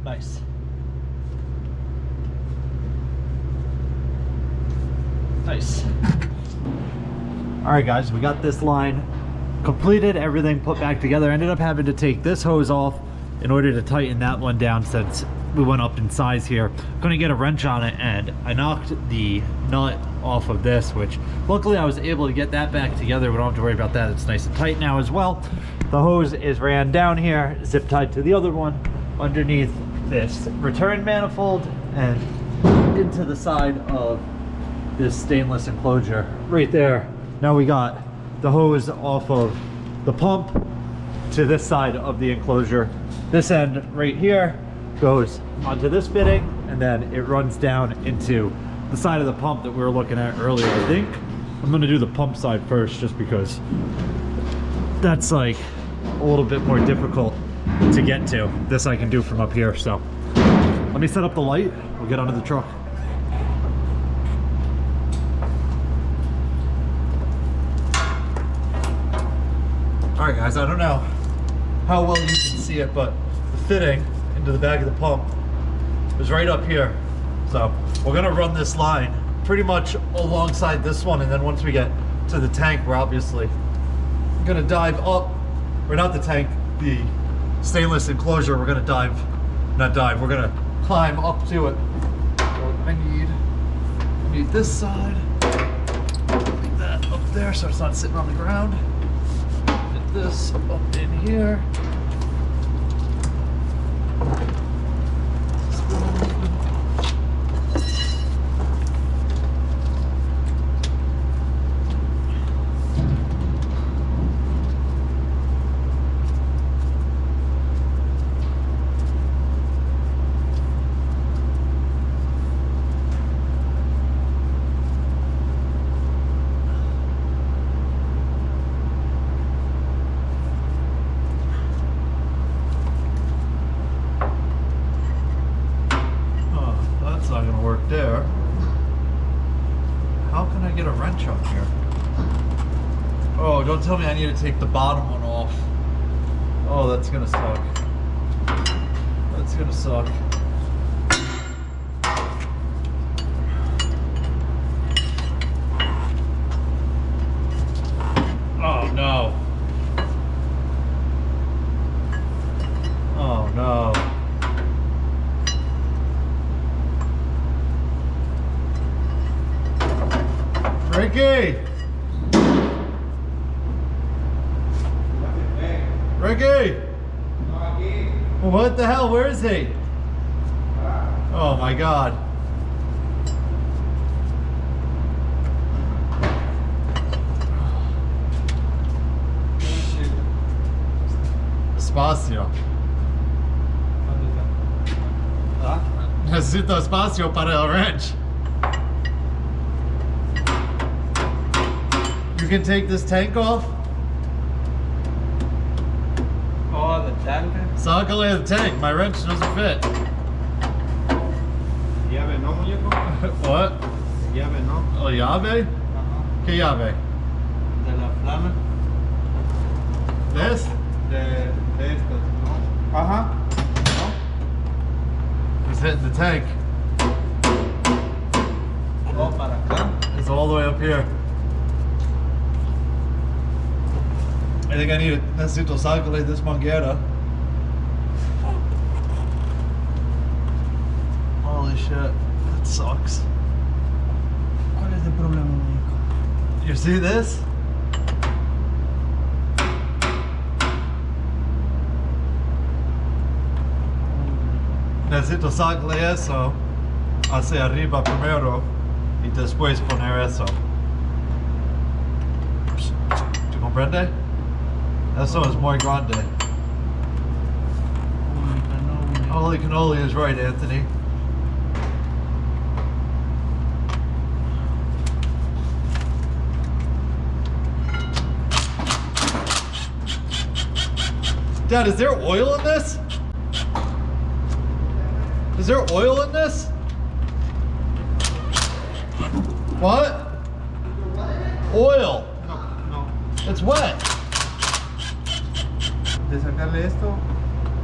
Nice. Nice. All right, guys, we got this line completed, everything put back together. Ended up having to take this hose off in order to tighten that one down since we went up in size here. Couldn't get a wrench on it, and I knocked the nut off of this, which luckily I was able to get that back together. We don't have to worry about that. It's nice and tight now as well. The hose is ran down here, zip tied to the other one underneath this return manifold and into the side of this stainless enclosure right there. Now we got the hose off of the pump to this side of the enclosure. This end right here goes onto this fitting, and then it runs down into the side of the pump that we were looking at earlier. I think I'm going to do the pump side first, just because that's like a little bit more difficult to get to. This I can do from up here. So let me set up the light. We'll get onto the truck. All right, guys, I don't know how well you can see it, but the fitting into the back of the pump is right up here. So we're gonna run this line pretty much alongside this one, and then once we get to the tank, we're obviously gonna dive up, or not the tank, the stainless enclosure. We're gonna we're gonna climb up to it. So I need this side, like that up there so it's not sitting on the ground. Get this up in here. There. How can I get a wrench up here? Oh, don't tell me I need to take the bottom one off. Oh, that's gonna suck. That's gonna suck. Oh no. Oh no. Ricky! Ricky! What the hell? Where is he? Oh my God. Espacio. Necesito espacio para el wrench. You can take this tank off? Oh, the tank? Sácale the tank. My wrench doesn't fit. Llave, ¿no, muñeco? What? Llave, ¿no? Oh, llave? Ajá. ¿Qué llave? De la flama. This? De estos, ¿no? Ajá. ¿No? He's hitting the tank. Oh, para acá. It's all the way up here. I think I need to necesito sácale this manguera. Holy shit, that sucks. ¿Cuál es el problema, muñeco? You see this? Necesito sácale eso hacia arriba primero y después poner eso. ¿Tú comprende? Eso es muy grande. Holy cannoli is right, Anthony. Dad, is there oil in this? Is there oil in this? What? Oil. No, no. It's wet. De sacarle esto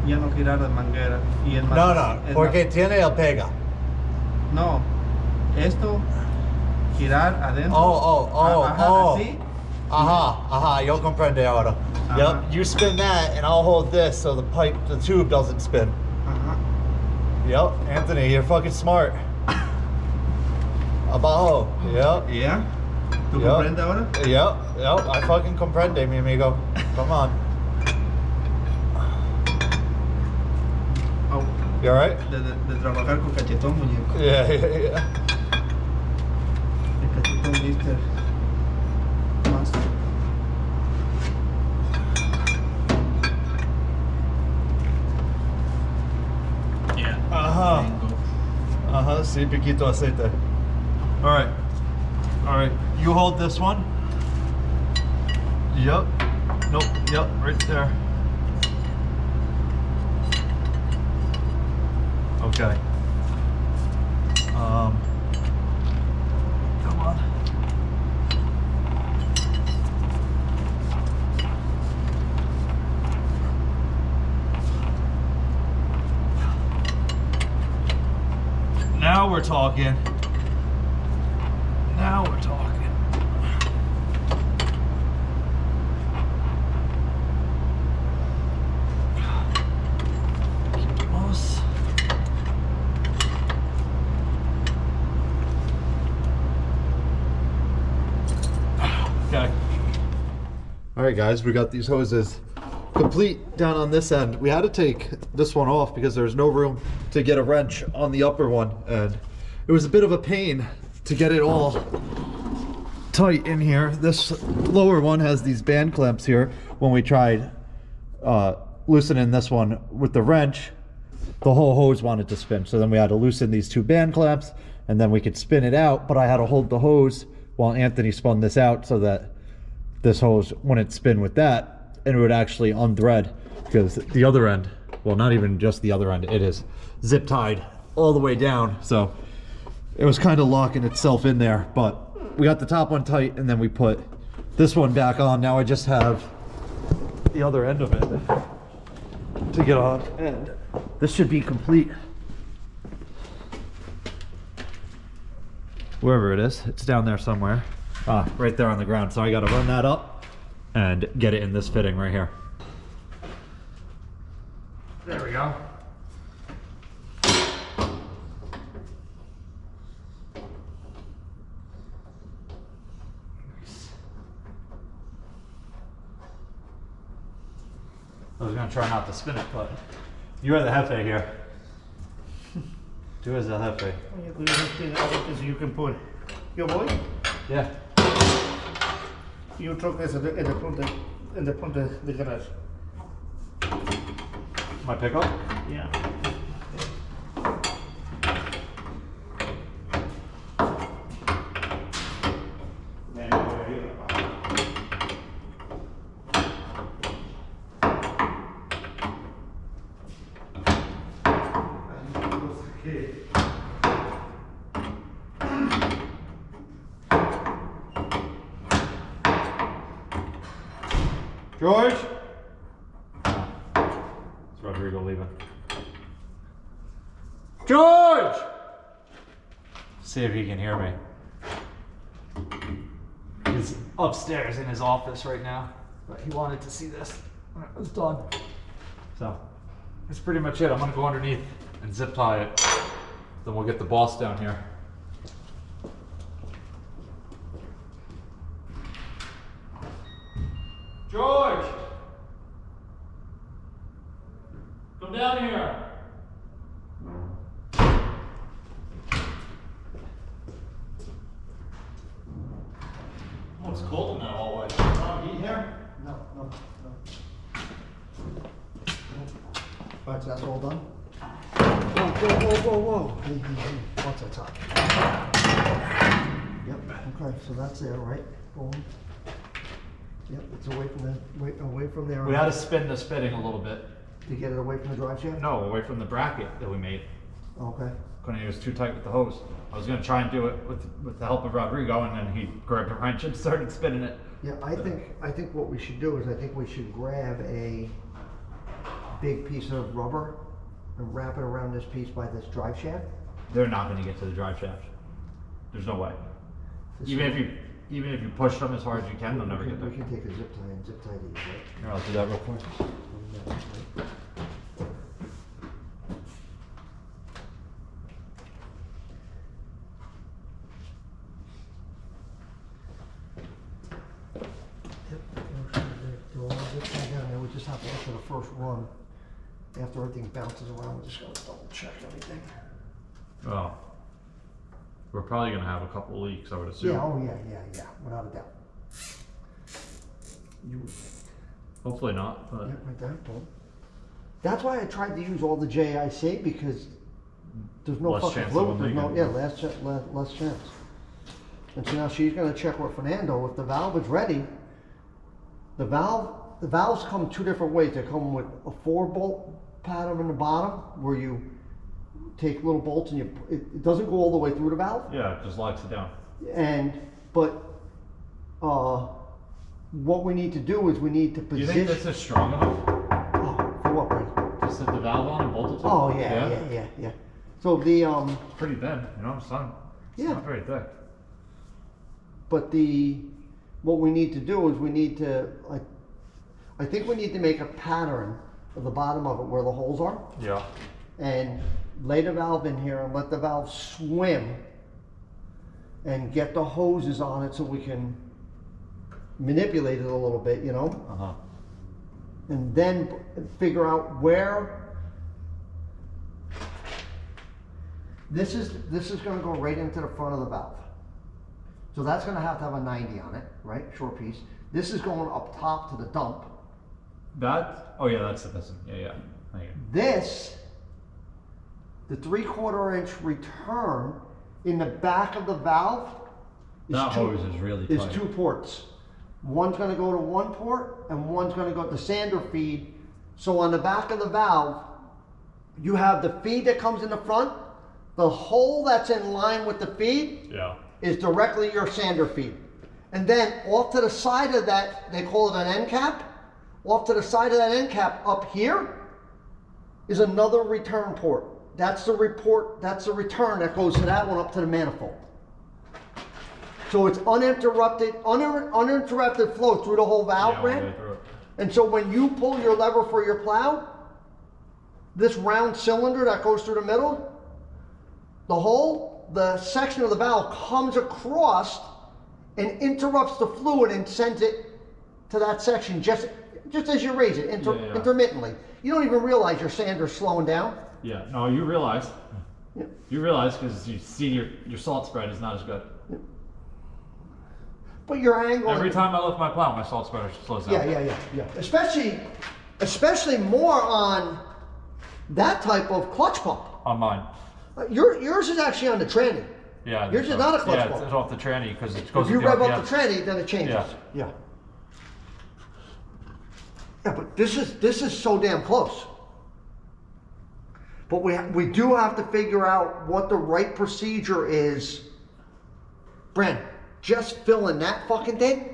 ya no girar la manguera. Y es más, No, no, es porque más- tiene el pega. No, esto, girar adentro. Así. Aha, yo comprende ahora. Ajá. Yep, you spin that and I'll hold this so the tube doesn't spin. Ajá. Yep, Anthony, you're fucking smart. Abajo, yep. ¿Ya? ¿Tú Yep. comprendes ahora? Yep, I fucking comprende, mi amigo. Come on. Oh, You alright? de trabajar con cachetón, muñeco. Yeah. El cachetón Mr. Master. Yeah. Ajá. Bingo. Sí, piquito aceite. Alright, you hold this one. Yep. Nope, yep, right there. Okay. Come on. Now we're talking. Now we're talking. Vamos. Okay. All right, guys, we got these hoses complete down on this end. We had to take this one off because there's no room to get a wrench on the upper one, and it was a bit of a pain to get it all tight in here. This lower one has these band clamps here. When we tried loosening this one with the wrench, the whole hose wanted to spin, so then we had to loosen these two band clamps and then we could spin it out, but I had to hold the hose while Anthony spun this out so that this hose wouldn't spin with that and it would actually unthread, because the other end, well, not even just the other end, it is zip tied all the way down, so it was kind of locking itself in there. But we got the top one tight and then we put this one back on. Now I just have the other end of it to get on, and this should be complete. Wherever it is, it's down there somewhere. Right there on the ground. So I got to run that up and get it in this fitting right here. There we go. I was gonna try not to spin it, but you are the jefe here. Tú eres el jefe. You can put. Yo voy. Yeah. Your truck is in the front of the garage. My pickup? Yeah. George? It's Rodrigo leaving. George! See if he can hear me. He's upstairs in his office right now, but he wanted to see this when it was done. So that's pretty much it. I'm gonna go underneath and zip tie it. Then we'll get the boss down here. George! Come down here! Oh, it's cold in that hallway. Not heat here? No. Right, so that's all done? Whoa. Hey. What's that top? Yep, okay, so that's there, right? Boom. Yep, it's away from there. We had to spin this fitting a little bit. To get it away from the drive shaft? No, away from the bracket that we made. Okay. It was too tight with the hose. I was gonna try and do it with the help of Rodrigo, and then he grabbed a wrench and started spinning it. Yeah, I think what we should do is I think we should grab a big piece of rubber and wrap it around this piece by this drive shaft. They're not going to get to the drive shaft. There's no way. This Even one- if you push them as hard as you can, they'll never we get can, there. we can take a zip tie and zip tie these, right? Here, I'll do that real quick. Yep, they're all zip tied down there. We just have to enter the first run. After everything bounces around, we're just gonna double check everything. Oh. We're probably going to have a couple leaks, I would assume. Yeah, oh yeah, without a doubt. You, Hopefully not, yeah, but right there, boom. That's why I tried to use all the JIC, because there's no Less fucking chance of fluid, them there's no, leaking. yeah, less chance. And so now she's gonna check with Fernando, if the valve is ready, the valves come two different ways. They come with a 4-bolt pattern in the bottom, where you take little bolts and it doesn't go all the way through the valve. yeah, it just locks it down. But what we need to do is we need to Do you position. think this is strong enough? Oh, for what, Brent? Just set the valve on and bolt it to? Oh yeah. So the It's pretty thin, you know, it's not very thick. but what we need to do is we need to I think we need to make a pattern of the bottom of it where the holes are, Yeah. and lay the valve in here and let the valve swim and get the hoses on it so we can manipulate it a little bit, you know, Uh-huh. and then figure out where this is going to go right into the front of the valve. So that's going to have a 90 on it, right? Short piece. This is going up top to the dump. Oh yeah, that's the piston. Yeah. Thank you. This, the 3/4 inch return in the back of the valve That hose is really is tight. 2 ports. One's going to go to one port and one's going to go to the sander feed. So on the back of the valve, you have the feed that comes in the front. The hole that's in line with the feed Yeah. is directly your sander feed. And then off to the side of that, they call it an end cap. Off to the side of that end cap up here is another return port. That's the return that goes to that one up to the manifold. So it's uninterrupted flow through the whole valve, Yeah, Brad. all the way through it. And so when you pull your lever for your plow, this round cylinder that goes through the middle, the section of the valve comes across and interrupts the fluid and sends it to that section just as you raise it intermittently. You don't even realize your sander's slowing down. Yeah. No, you realize. Yeah. You realize because you see your salt spread is not as good. But your angle. Every time I lift my plow, my salt spreader slows down. Yeah. Especially more on that type of clutch pump. On mine. Yours is actually on the tranny. Yeah. I Yours think is not a clutch Yeah, pump. it's off the tranny because it goes. If you with rev the up the tranny, then it changes. Yeah. Yeah, but this is so damn close. But we do have to figure out what the right procedure is. Brent, just filling that fucking thing?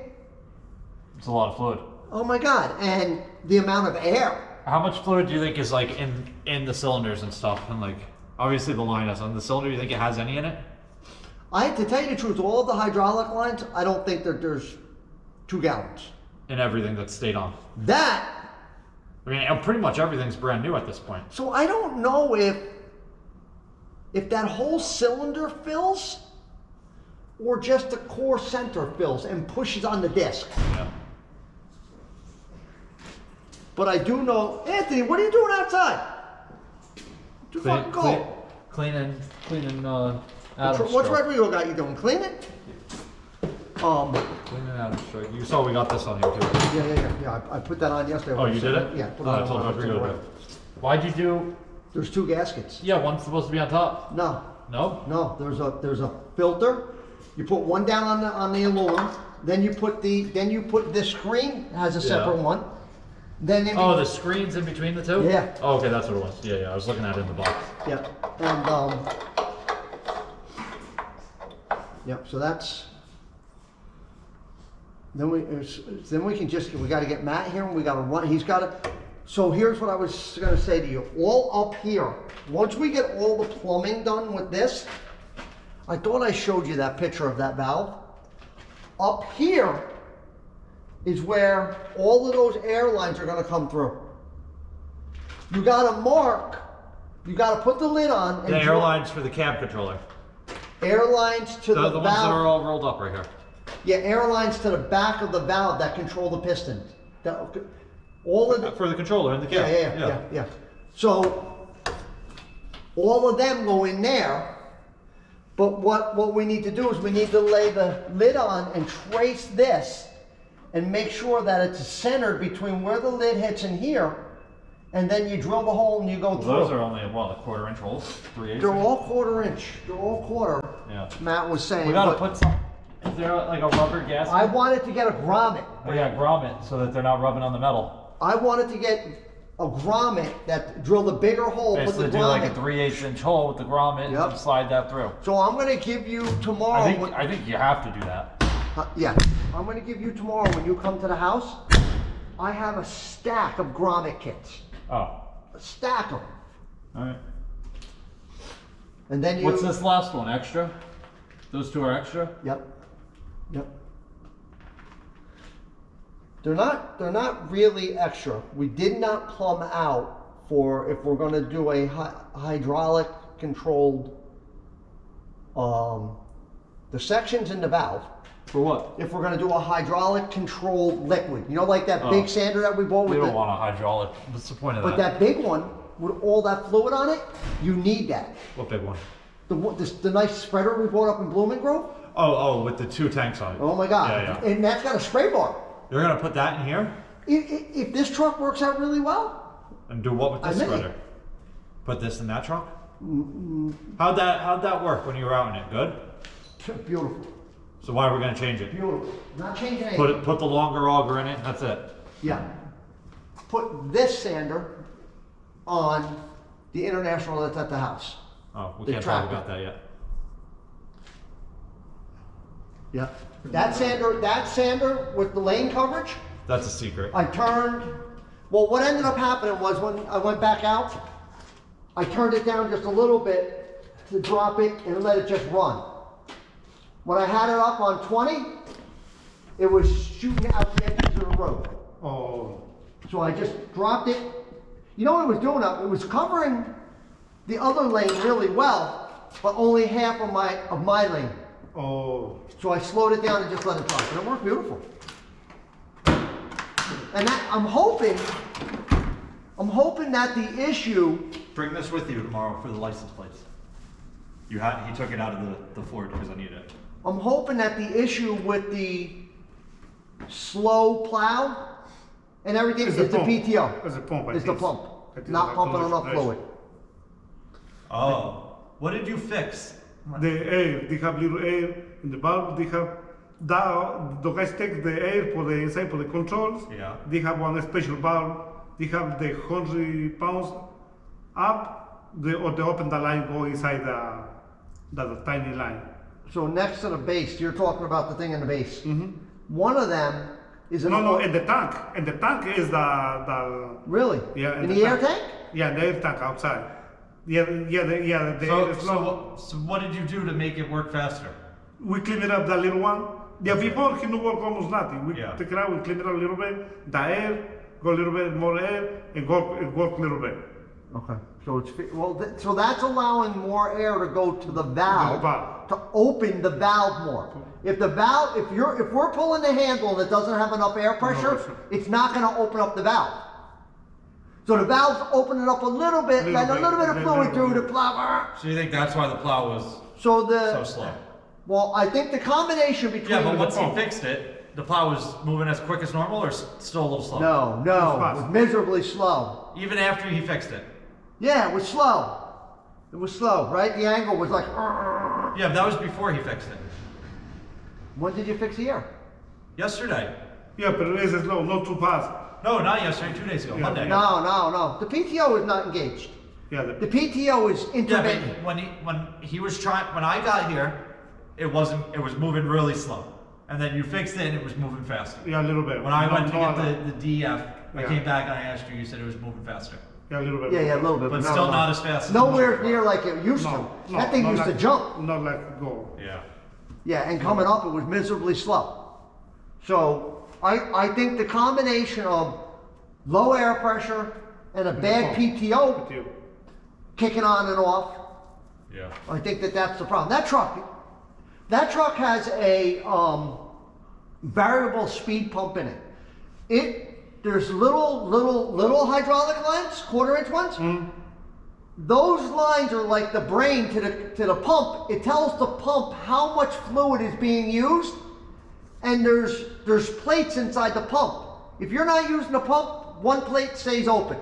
It's a lot of fluid. Oh my God, and the amount of air. How much fluid do you think is like in the cylinders and stuff? And like obviously the line has on the cylinder. You think it has any in it? To tell you the truth, all of the hydraulic lines, I don't think that there's 2 gallons. In everything that's stayed on. That. I mean, pretty much everything's brand new at this point. So I don't know if that whole cylinder fills or just the core center fills and pushes on the disc. Yeah. But I do know, Anthony, what are you doing outside? Too fucking cold. Cleaning. What's Rodrigo got you doing? Cleaning? Cleaning Adam's truck. You saw we got this on here too. Yeah. I put that on yesterday. Oh, you did it? Yeah. Put it I on told when I was Rodrigo to away. do it. Why'd you do? There's 2 gaskets. Yeah, one's supposed to be on top. No. No? There's a filter. You put one down on the aluminum. Then you put this screen has a separate one. Then the screen's in between the two? Yeah. Oh, okay, that's what it was. Yeah, I was looking at it in the box. Yeah. And so that's. Then we can we got to get Matt here and we got to run. So here's what I was gonna say to you. All up here, once we get all the plumbing done with this, I thought I showed you that picture of that valve. Up here is where all of those airlines are gonna come through. You gotta mark, you gotta put the lid on. And The airlines for the cab controller. Airlines to the The ones that are valve. all rolled up right here. Yeah, airlines to the back of the valve that control the piston. All of the, For the controller in the cab. yeah. So all of them go in there, but what we need to do is we need to lay the lid on and trace this and make sure that it's centered between where the lid hits in here, and then you drill the hole and you go through. Those are only, what, like 1/4 inch holes? 3/8? They're all 1/4 inch. They're all quarter. Yeah. Matt was saying. We gotta but put some, is there like a rubber gasket? I wanted to get a grommet. Oh yeah, grommet, so that they're not rubbing on the metal. I wanted to get a grommet that drilled a bigger hole, put the Basically do like a grommet. 3/8 inch hole with the grommet Yep. and slide that through. So I'm gonna give you tomorrow. I think you have to do that. Yeah, I'm gonna give you tomorrow when you come to the house. I have a stack of grommet kits, Oh, a stack of them. alright. And then you. What's this last one, extra? Those two are extra? Yep. They're not really extra. We did not plumb out for if we're gonna do a hydraulic controlled, the sections in the valve. For what? If we're gonna do a hydraulic controlled liquid, you know, like that big sander that we bought We with don't want a hydraulic. What's the point of but that? that big one with all that fluid on it, you need that. What big one? The nice spreader we bought up in Blooming Grove. Oh, with the 2 tanks on it. Oh my God! Yeah. And that's got a spray bar. You're gonna put that in here? If this truck works out really well, And do what with this I may. spreader? Put this in that truck? How'd that work when you were out in it? Good? beautiful, So why are we gonna change it? beautiful. Not changing anything. Put the longer auger in it, that's it. Yeah. Put this sander on the International that's at the house. Oh, we The can't talk tractor. about that yet. Yeah. That sander with the lane coverage, That's a secret. I turned, well, what ended up happening was when I went back out, I turned it down just a little bit to drop it and let it just run. When I had it up on 20, it was shooting out the edges of the road. Oh, So I just dropped it. You know what it was doing? It was covering the other lane really well, but only half of my lane. oh, So I slowed it down and just let it drop, and it worked beautiful. And I'm hoping that the issue, Bring this with you tomorrow for the license plates. He took it out of the Ford because I need it. I'm hoping that the issue with the slow plow and everything is the pump. PTO. It's the pump, I It's the think. pump. I think Not it's pumping like enough pressure. fluid. Oh, what did you fix? The air, they have little air in the valve, they have that, the guys take the air for the inside for the controls. Yeah. They have one special valve, they have the 100 pounds up, or they open the line, go inside the tiny line. So next to the base, you're talking about the thing in the base. One of them is an No, in the tank is the Really? yeah, In the air tank? Yeah, the air tank outside. The air is low. So what did you do to make it work faster? We clean it up, the little one. Yeah, before he no work almost nothing. We Yeah. take it out, we clean it up a little bit. The air, go a little bit more air, and work a little bit. Okay. So it's so that's allowing more air to go to the valve, valve. to open the valve more. If we're pulling the handle and it doesn't have enough air pressure, pressure. it's not going to open up the valve. So the valve's opening up a little bit, letting a little bit of fluid through the plow. So you think that's why the plow was So so slow? well, I think the combination between Yeah, but the once he pump- fixed it, the plow was moving as quick as normal, or still a little slow? No, It's it fast. was miserably slow. Even after he fixed it. Yeah, it was slow. It was slow, right? The angle was like. Yeah, but that was before he fixed it. When did you fix the air? Yesterday. Yeah, but it is slow, not too fast. No, not yesterday. 2 days ago. Yeah. Monday. No. The PTO is not engaged. Yeah, The PTO is Yeah, intermittent. but when I got here, it was moving really slow. And then you fixed it and it was moving faster. Yeah, a little bit. When I went to Not get the DF, I Yeah. came back and I asked you, you said it was moving faster. Yeah, a little bit. Yeah, a little bit. But no, still no. not as fast as Nowhere the near like it used No, to. no, That thing not used to like- jump. Not like go. Yeah. Yeah, and coming up, it was miserably slow. So I think the combination of low air pressure and a bad PTO PTO. kicking on and off, Yeah. I think that's the problem. That truck has a variable speed pump in it. There's little hydraulic lines, 1/4-inch ones. Those lines are like the brain to the pump. It tells the pump how much fluid is being used, and there's plates inside the pump. If you're not using the pump, one plate stays open.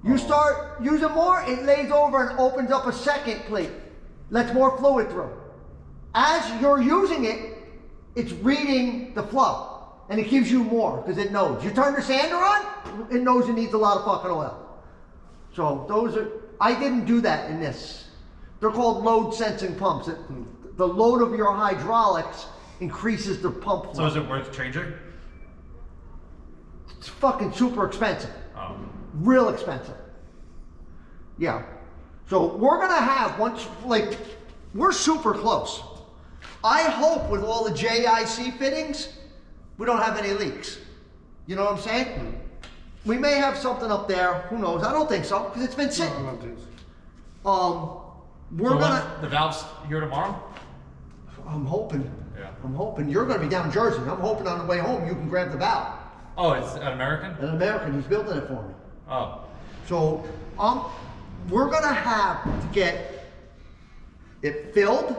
You start using more, it lays over and opens up a second plate, lets more fluid through. As you're using it, it's reading the flow, and it gives you more because it knows. You turn the sander on, it knows it needs a lot of fucking oil. So those are, I didn't do that in this. They're called load sensing pumps. The load of your hydraulics increases the pump flow. So is it worth changing? It's fucking super expensive. Oh. Real expensive. Yeah. So we're gonna have we're super close. I hope with all the JIC fittings, we don't have any leaks. You know what I'm saying? We may have something up there, who knows? I don't think so, because it's been sitting. No, this. We're gonna, The valve's here tomorrow? I'm hoping. Yeah. I'm hoping you're gonna be down in Jersey. I'm hoping on the way home you can grab the valve. Oh, it's an American? An American, he's building it for me. Oh. So we're gonna have to get it filled.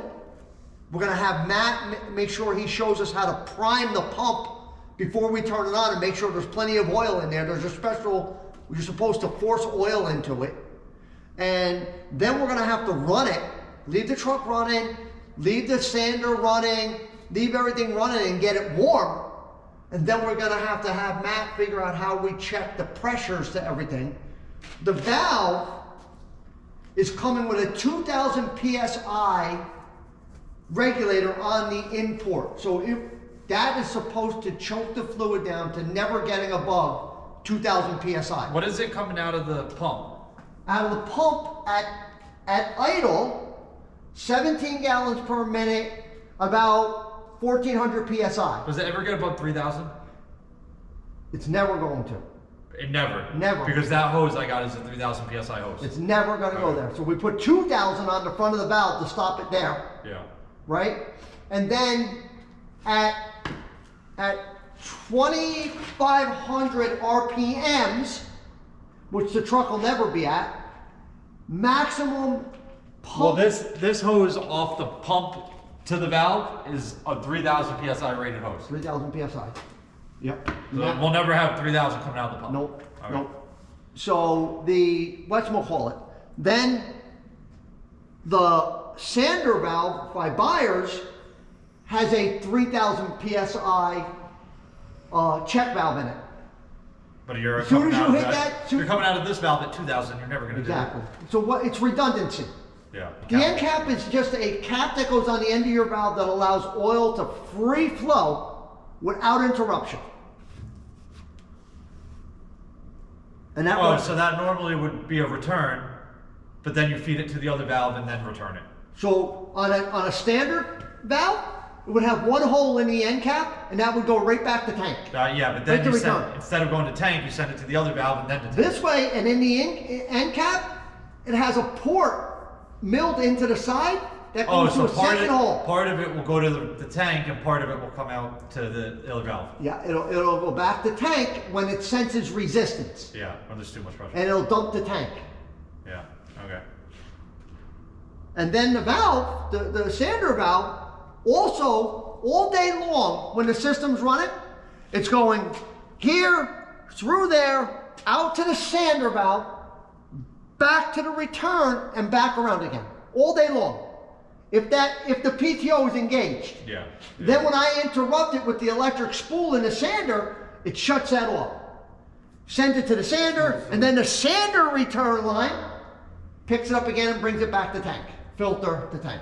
We're gonna have Matt make sure he shows us how to prime the pump before we turn it on and make sure there's plenty of oil in there. There's a special, you're supposed to force oil into it. And then we're gonna have to run it, leave the truck running, leave the sander running, leave everything running and get it warm. And then we're gonna have Matt figure out how we check the pressures to everything. The valve is coming with a 2000 PSI regulator on the import. So that is supposed to choke the fluid down to never getting above 2000 PSI. What is it coming out of the pump? Out of the pump at idle, 17 gallons per minute, about 1400 PSI. Does it ever get above 3,000? It's never going to. It never. Never. Because that hose I got is a 3,000 PSI hose. It's never going to go there. So we put 2000 on the front of the valve to stop it there, Yeah. right? And then at 2500 RPMs, which the truck will never be at, maximum pump. Well, this hose off the pump to the valve is a 3,000 PSI rated hose. 3000 PSI. Yep. So we'll never have 3,000 coming out of the pump. Nope. Okay. Nope. So whatchamacallit, then the sander valve by Byers has a 3000 PSI check valve in it. But you're As soon coming as you out of hit that, you're coming out of this valve at 2,000. You're never going to Exactly. So it's redundancy. do it. Yeah. The end cap is just a cap that goes on the end of your valve that allows oil to free flow without interruption. And that Oh, works. so that normally would be a return, but then you feed it to the other valve and then return it. So on a standard valve, it would have one hole in the end cap, and that would go right back to tank. Yeah, but then Right to you send, return. instead of going to tank, you send it to the other valve and then to tank. This way, and in the end cap, it has a port milled into the side that Oh, goes so to a second hole. part of it will go to the tank and part of it will come out to the other valve. Yeah, it'll go back to tank when it senses resistance, Yeah, when there's too much pressure. and it'll dump the tank. Yeah, okay. And then the valve, the sander valve, also all day long when the system's running, it's going here, through there, out to the sander valve, back to the return, and back around again, all day long. If the PTO is engaged. Yeah. Then when I interrupt it with the electric spool in the sander, it shuts that off. Sends it to the sander, and then the sander return line picks it up again and brings it back to tank. Filter to tank.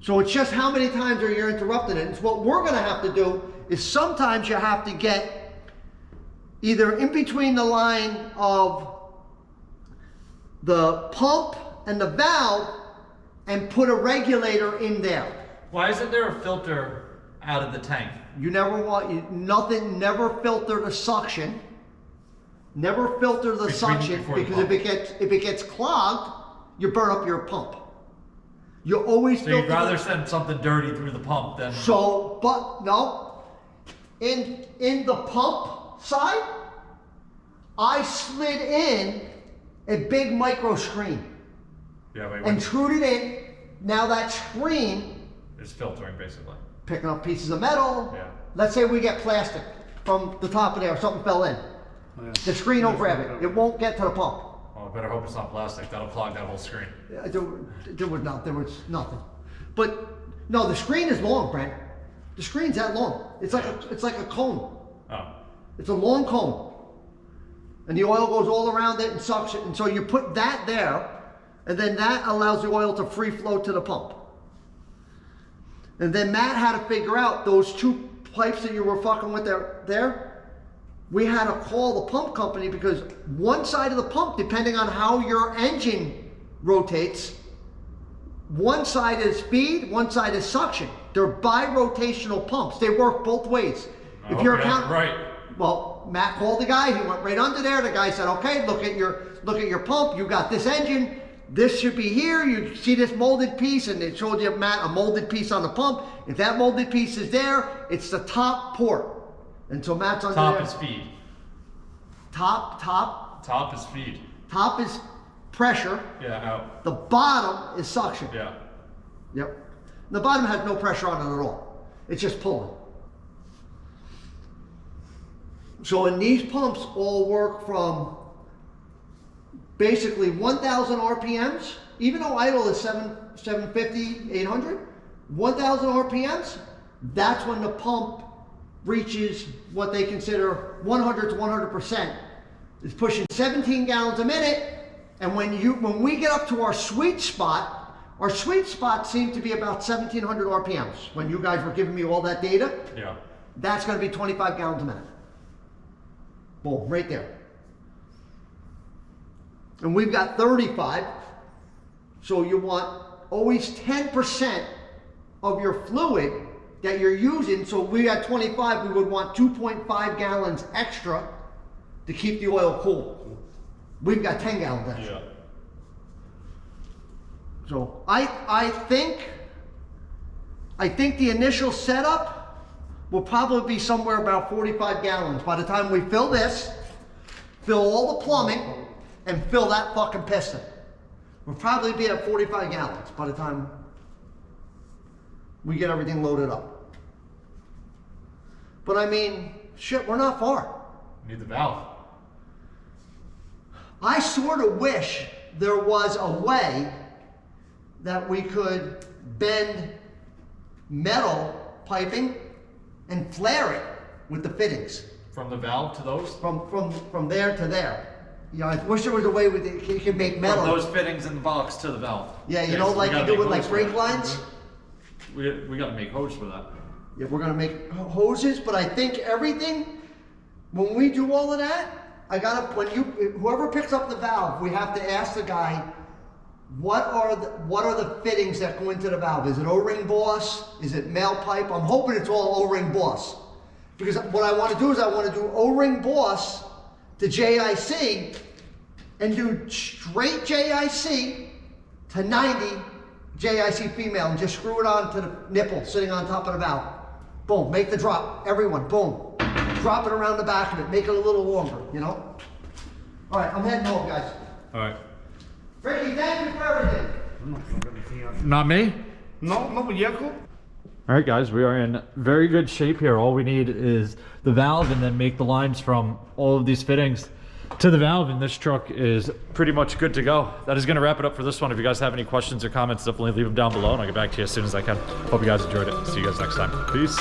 So it's just how many times are you interrupting it. And so what we're gonna have to do is sometimes you have to get either in between the line of the pump and the valve and put a regulator in there. Why isn't there a filter out of the tank? You never want, never filter the suction. Never filter the suction because if it gets clogged, you burn up your pump. You always So you'd rather send something dirty through the pump than... So, but no, in the pump side, I slid in a big micro screen. Yeah, wait, and screwed it in. Now that screen is filtering basically. Picking up pieces of metal. Yeah. Let's say we get plastic from the top of there, something fell in. Yeah. The screen will grab it. It won't get to the pump. Oh, I better hope it's not plastic. That'll clog that whole screen. There was nothing. But no, the screen is long, Brent. The screen's that long. It's like a cone. Oh. It's a long cone. And the oil goes all around it and sucks it. And so you put that there, and then that allows the oil to free flow to the pump. And then Matt had to figure out those two pipes that you were fucking with there. We had to call the pump company because one side of the pump, depending on how your engine rotates, one side is feed, one side is suction. They're bi-rotational pumps. They work both ways. If you're right. Well, Matt called the guy. He went right under there. The guy said, "Okay, look at your pump. You got this engine. This should be here. You see this molded piece," and it showed you, Matt, a molded piece on the pump. If that molded piece is there, it's the top port. And so Matt's under there. Top is feed. Top is feed. Top is pressure. Yeah, out. The bottom is suction. Yeah. Yep. The bottom has no pressure on it at all. It's just pulling. So in these pumps all work from basically 1,000 RPMs, even though idle is 750, 800, 1,000 RPMs, that's when the pump reaches what they consider 100 to 100%. It's pushing 17 gallons a minute, and when we get up to our sweet spot seemed to be about 1,700 RPMs. When you guys were giving me all that data, Yeah. that's going to be 25 gallons a minute. Boom, right there. And we've got 35, so you want always 10% of your fluid that you're using. So we had 25, we would want 2.5 gallons extra to keep the oil cool. We've got 10 gallons extra. Yeah. So I think the initial setup will probably be somewhere about 45 gallons. By the time we fill this, fill all the plumbing, and fill that fucking piston, we'll probably be at 45 gallons by the time we get everything loaded up. But I mean, shit, we're not far. Need the valve. I sort of wish there was a way that we could bend metal piping and flare it with the fittings. From the valve to those? From there to there. You know, I wish there was a way you could make metal. From those fittings in the box to the valve. Yeah, you know, like you do with like brake lines. We got to make hose for that. Yeah, we're gonna make hoses, but I think everything, when we do all of that, whoever picks up the valve, we have to ask the guy, what are the fittings that go into the valve? Is it O-ring boss? Is it male pipe? I'm hoping it's all O-ring boss. Because what I want to do is I want to do O-ring boss to JIC and do straight JIC to 90 JIC female and just screw it on to the nipple sitting on top of the valve. Boom, make the drop, everyone, boom. Drop it around the back of it, make it a little longer, you know? All right, I'm heading home, guys. All right. Ricky, thank you for everything. Not me? No muñeco. All right, guys, we are in very good shape here. All we need is the valve and then make the lines from all of these fittings to the valve, and this truck is pretty much good to go. That is going to wrap it up for this one. If you guys have any questions or comments, definitely leave them down below, and I'll get back to you as soon as I can. Hope you guys enjoyed it. See you guys next time. Peace.